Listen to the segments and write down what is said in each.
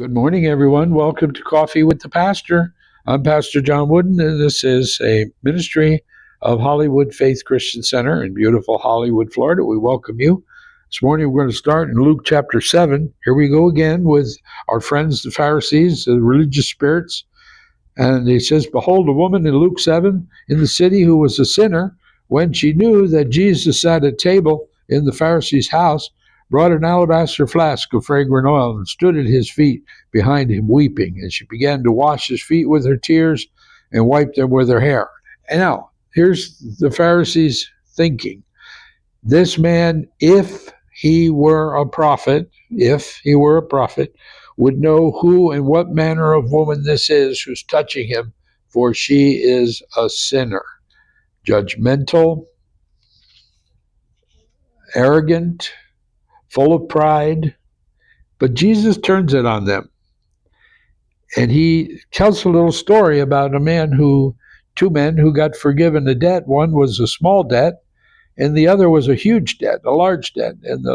Good morning, everyone. Welcome to Coffee with the Pastor. I'm Pastor John Woodin, and this is a ministry of Hollywood Faith Christian Center in beautiful Hollywood, Florida. We welcome you. This morning we're going to start in Luke chapter 7. Here we go again with our friends, the Pharisees, the religious spirits. And he says, "Behold, a woman in Luke 7 in the city who was a sinner, when she knew that Jesus sat at table in the Pharisee's house, brought an alabaster flask of fragrant oil and stood at his feet behind him weeping. And she began to wash his feet with her tears and wipe them with her hair." And now, here's the Pharisees thinking. This man, if he were a prophet, would know who and what manner of woman this is who's touching him, for she is a sinner. Judgmental, arrogant, full of pride. But Jesus turns it on them. And he tells a little story about two men who got forgiven a debt. One was a small debt, and the other was a huge debt, a large debt. And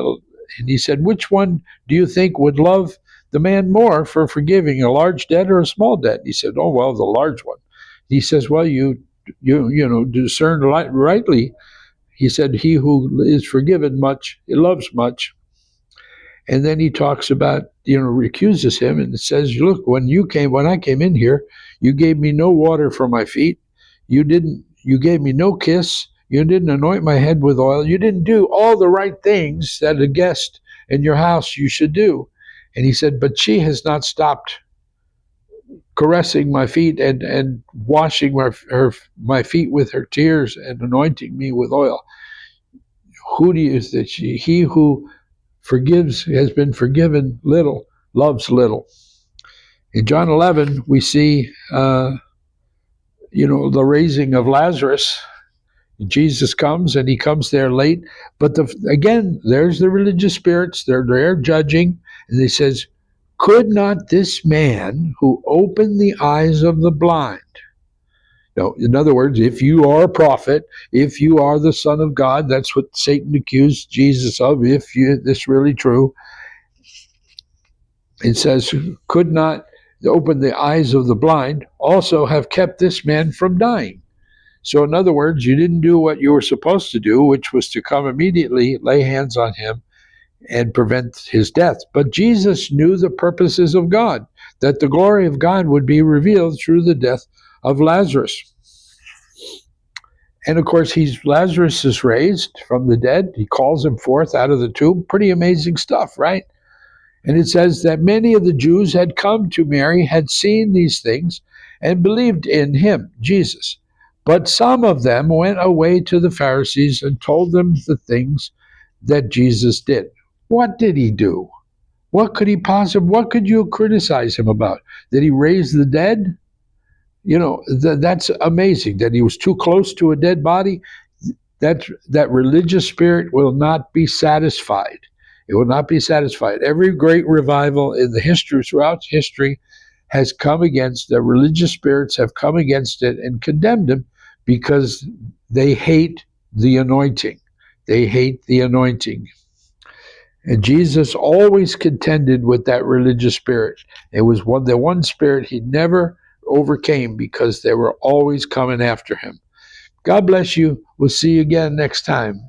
he said, which one do you think would love the man more for forgiving, a large debt or a small debt? He said, oh, well, the large one. He says, well, you discern rightly. He said, he who is forgiven much, he loves much. And then he talks about, accuses him and says, look, when I came in here, you gave me no water for my feet. You gave me no kiss. You didn't anoint my head with oil. You didn't do all the right things that a guest in your house you should do. And he said, but she has not stopped caressing my feet and washing my feet with her tears and anointing me with oil. Who do you think he who forgives has been forgiven little, loves little? In John 11, we see, the raising of Lazarus. Jesus comes, and he comes there late. But again, there's the religious spirits. They're judging, and he says, could not this man who opened the eyes of the blind? In other words, if you are a prophet, if you are the Son of God, that's what Satan accused Jesus of, this is really true. It says, could not open the eyes of the blind also have kept this man from dying? So in other words, you didn't do what you were supposed to do, which was to come immediately, lay hands on him, and prevent his death. But Jesus knew the purposes of God, that the glory of God would be revealed through the death of Lazarus. And of course, Lazarus is raised from the dead. He calls him forth out of the tomb. Pretty amazing stuff, right? And it says that many of the Jews had come to Mary, had seen these things, and believed in him, Jesus. But some of them went away to the Pharisees and told them the things that Jesus did. What did he do? What could you criticize him about? Did he raise the dead? That's amazing that he was too close to a dead body. That religious spirit will not be satisfied. It will not be satisfied. Every great revival in the history, throughout history, has come against, the religious spirits have come against it and condemned him because they hate the anointing. They hate the anointing. And Jesus always contended with that religious spirit. It was the one spirit he never overcame because they were always coming after him. God bless you. We'll see you again next time.